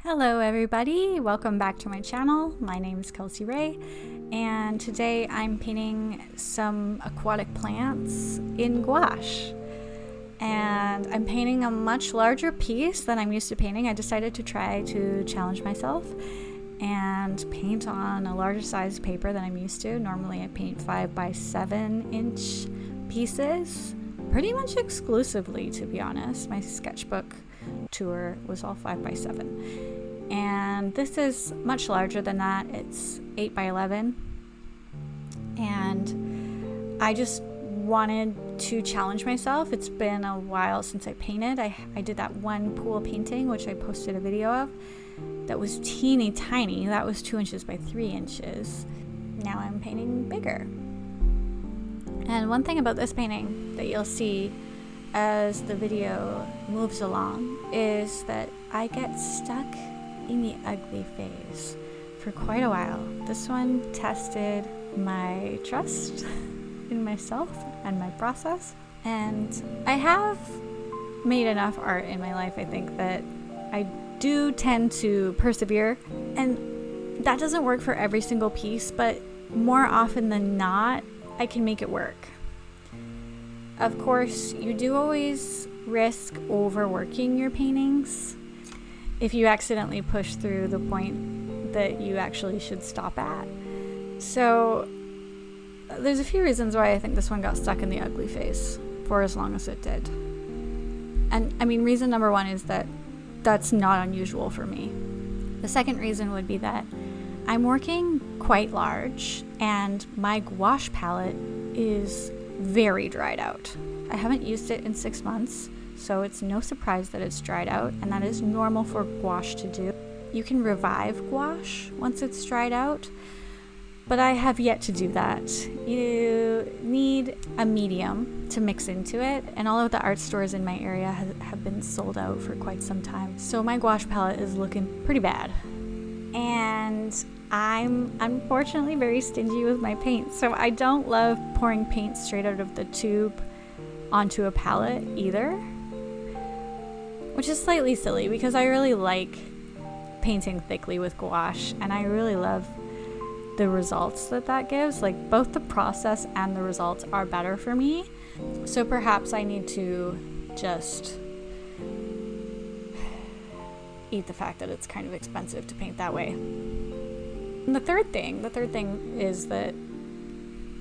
Hello everybody, welcome back to my channel. My name is K-Rae and today I'm painting some aquatic plants in gouache. And I'm painting a much larger piece than I'm used to painting. I decided to try to challenge myself and paint on a larger size paper than I'm used to. Normally I paint 5x7 inch pieces, pretty much exclusively, to be honest. My sketchbook tour was all 5x7, and this is much larger than that. It's 8x11, and I just wanted to challenge myself. It's been a while since I painted. I did that one pool painting, which I posted a video of, that was teeny tiny. That was 2 inches by 3 inches. Now I'm painting bigger. And one thing about this painting that you'll see as the video moves along is that I get stuck in the ugly phase for quite a while. This one tested my trust in myself and my process, and I have made enough art in my life, I think, that I do tend to persevere, and that doesn't work for every single piece, but more often than not I can make it work. Of course, you do always risk overworking your paintings if you accidentally push through the point that you actually should stop at. So there's a few reasons why I think this one got stuck in the ugly phase for as long as it did. And I mean, reason number one is that that's not unusual for me. The second reason would be that I'm working quite large and my gouache palette is very dried out. I haven't used it in 6 months, so it's no surprise that it's dried out, and that is normal for gouache to do. You can revive gouache once it's dried out, but I have yet to do that. You need a medium to mix into it, and all of the art stores in my area have been sold out for quite some time. So my gouache palette is looking pretty bad. And I'm unfortunately very stingy with my paint, so I don't love pouring paint straight out of the tube onto a palette either, which is slightly silly because I really like painting thickly with gouache, and I really love the results that gives. Like, both the process and the results are better for me, so perhaps I need to just eat the fact that it's kind of expensive to paint that way. And the third thing is that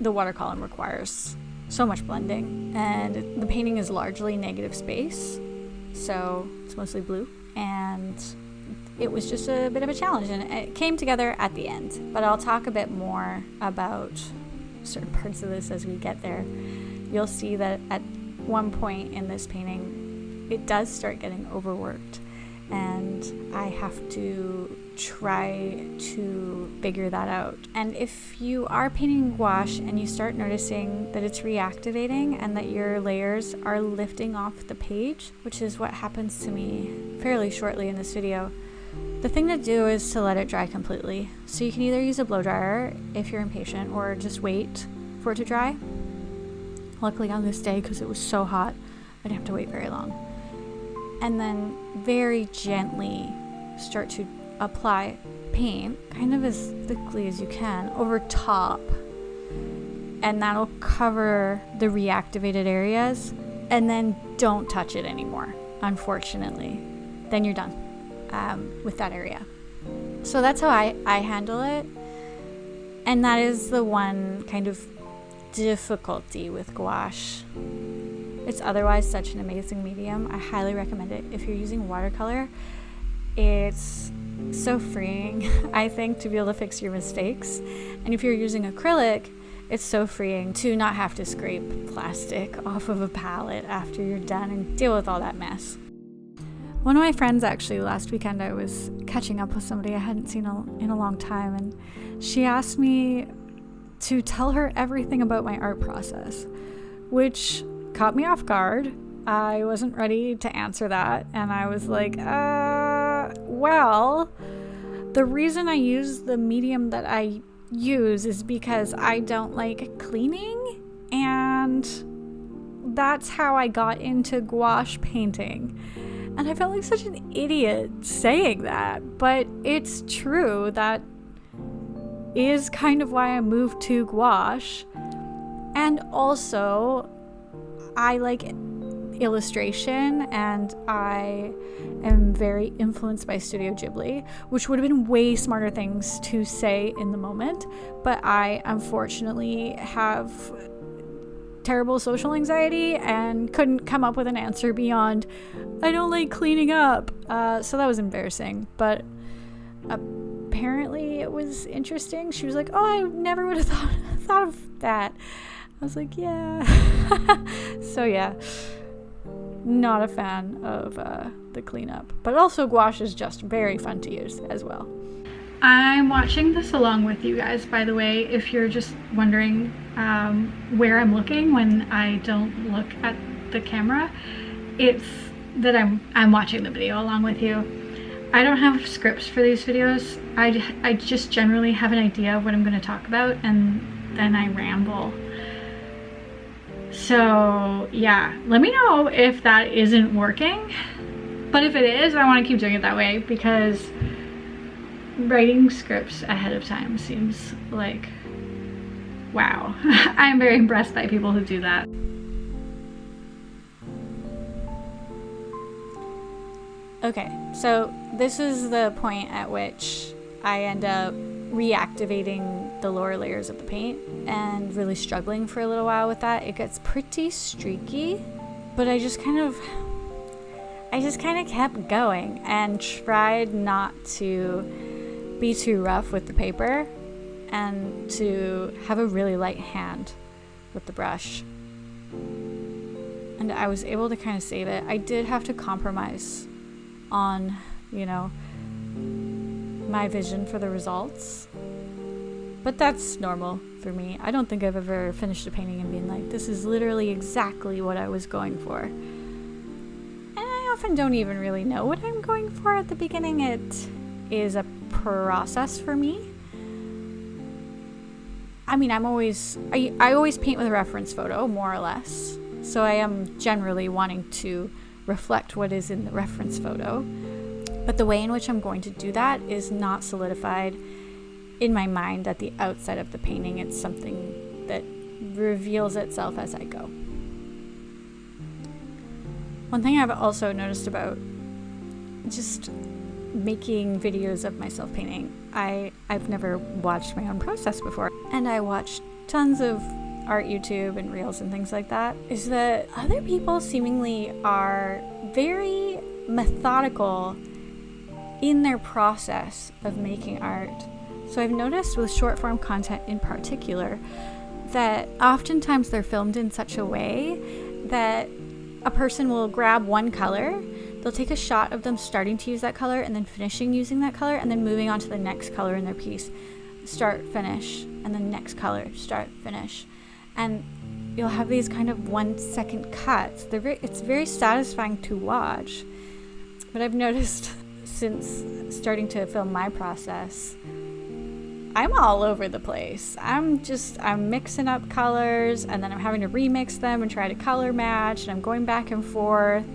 the watercolor requires so much blending, and the painting is largely negative space, so it's mostly blue, and it was just a bit of a challenge, and it came together at the end. But I'll talk a bit more about certain parts of this as we get there. You'll see that at one point in this painting it does start getting overworked, and I have to try to figure that out. And if you are painting gouache and you start noticing that it's reactivating and that your layers are lifting off the page, which is what happens to me fairly shortly in this video, the thing to do is to let it dry completely. So you can either use a blow dryer if you're impatient, or just wait for it to dry. Luckily on this day, because it was so hot, I didn't have to wait very long. And then very gently start to apply paint, kind of as thickly as you can, over top, and that'll cover the reactivated areas, and then don't touch it anymore, unfortunately. Then you're done with that area. So that's how I handle it, and that is the one kind of difficulty with gouache. It's otherwise such an amazing medium. I highly recommend it. If you're using watercolor, it's so freeing, I think, to be able to fix your mistakes. And if you're using acrylic, it's so freeing to not have to scrape plastic off of a palette after you're done and deal with all that mess. One of my friends, actually, last weekend I was catching up with somebody I hadn't seen in a long time, and she asked me to tell her everything about my art process, which caught me off guard. I wasn't ready to answer that, and I was like, well, the reason I use the medium that I use is because I don't like cleaning, and that's how I got into gouache painting. And I felt like such an idiot saying that, but it's true. That is kind of why I moved to gouache. And also, I like illustration, and I am very influenced by Studio Ghibli, which would have been way smarter things to say in the moment, but I unfortunately have terrible social anxiety and couldn't come up with an answer beyond I don't like cleaning up. So that was embarrassing, but apparently it was interesting. She was like, oh, I never would have thought of that. I was like, yeah. So yeah, not a fan of the cleanup, but also gouache is just very fun to use as well. I'm watching this along with you guys, by the way, if you're just wondering where I'm looking when I don't look at the camera. It's that I'm watching the video along with you. I don't have scripts for these videos. I just generally have an idea of what I'm going to talk about, and then I ramble. So yeah, let me know if that isn't working. But if it is, I want to keep doing it that way, because writing scripts ahead of time seems like, wow. I'm very impressed by people who do that. Okay, so this is the point at which I end up reactivating the lower layers of the paint and really struggling for a little while with that. It gets pretty streaky, but I just kind of kept going and tried not to be too rough with the paper and to have a really light hand with the brush. And I was able to kind of save it. I did have to compromise on, you know, my vision for the results, but that's normal for me. I don't think I've ever finished a painting and been like, this is literally exactly what I was going for. And I often don't even really know what I'm going for at the beginning. It is a process for me. I mean, I always paint with a reference photo, more or less, so I am generally wanting to reflect what is in the reference photo, but the way in which I'm going to do that is not solidified in my mind at the outset of the painting. It's something that reveals itself as I go. One thing I've also noticed about just making videos of myself painting, I've never watched my own process before, and I watched tons of art YouTube and reels and things like that, is that other people seemingly are very methodical in their process of making art. So I've noticed with short form content in particular that oftentimes they're filmed in such a way that a person will grab one color, they'll take a shot of them starting to use that color and then finishing using that color and then moving on to the next color in their piece. Start, finish, and then next color, start, finish. And you'll have these kind of 1 second cuts. It's very satisfying to watch. But I've noticed since starting to film my process, I'm all over the place. I'm mixing up colors, and then I'm having to remix them and try to color match, and I'm going back and forth,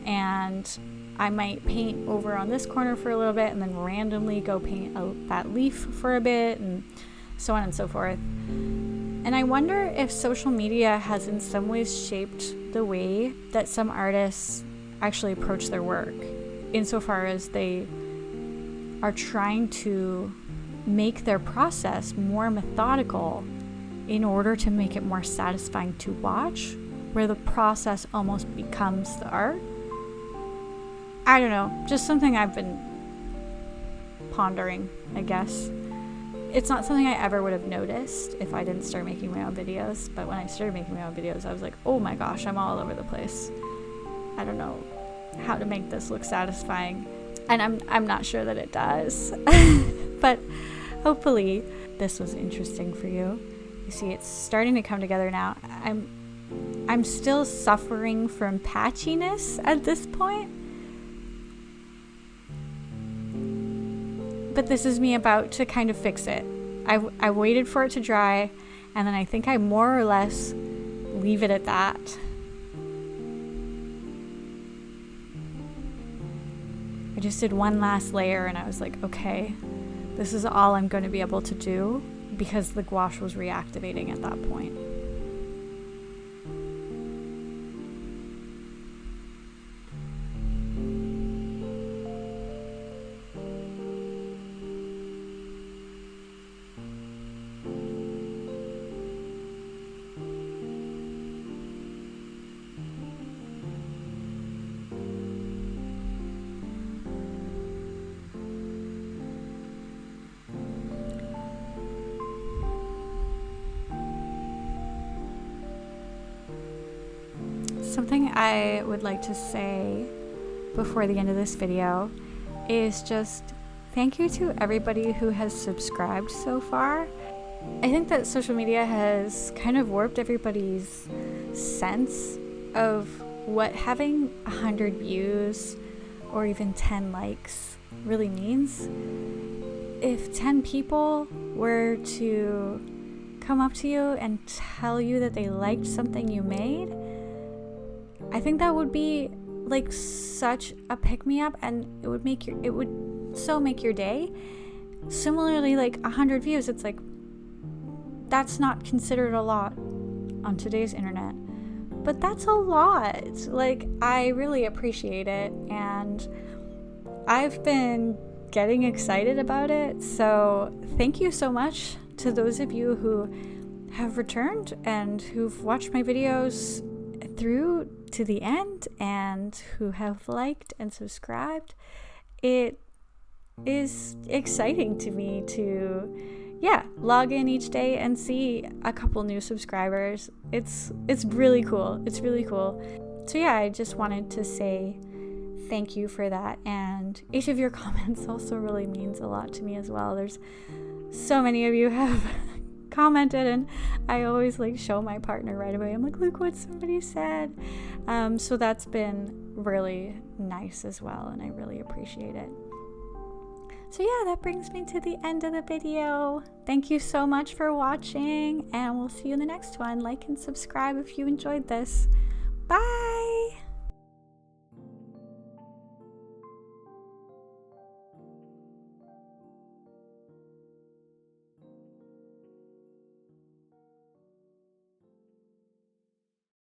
and I might paint over on this corner for a little bit and then randomly go paint that leaf for a bit, and so on and so forth. And I wonder if social media has in some ways shaped the way that some artists actually approach their work, insofar as they are trying to make their process more methodical in order to make it more satisfying to watch, where the process almost becomes the art. I don't know, just something I've been pondering, I guess. It's not something I ever would have noticed if I didn't start making my own videos, but when I started making my own videos, I was like, oh my gosh, I'm all over the place. I don't know how to make this look satisfying, and I'm not sure that it does. But hopefully this was interesting for you. You see, it's starting to come together now. I'm still suffering from patchiness at this point, but this is me about to kind of fix it. I waited for it to dry, and then I think I more or less leave it at that. just did one last layer and I was like, okay, this is all I'm going to be able to do, because the gouache was reactivating at that point. Something I would like to say before the end of this video is just thank you to everybody who has subscribed so far. I think that social media has kind of warped everybody's sense of what having 100 views or even 10 likes really means. If 10 people were to come up to you and tell you that they liked something you made, I think that would be like such a pick-me-up, and it would so make your day. Similarly, like 100 views, it's like, that's not considered a lot on today's internet, but that's a lot. Like, I really appreciate it, and I've been getting excited about it. So thank you so much to those of you who have returned and who've watched my videos through to the end and who have liked and subscribed. It is exciting to me to log in each day and see a couple new subscribers. It's really cool. It's really cool. So yeah, I just wanted to say thank you for that, and each of your comments also really means a lot to me as well. There's so many of you have commented, and I always like show my partner right away. I'm like, look what somebody said. So that's been really nice as well, and I really appreciate it. So yeah, that brings me to the end of the video. Thank you so much for watching, and we'll see you in the next one. Like and subscribe if you enjoyed this. Bye!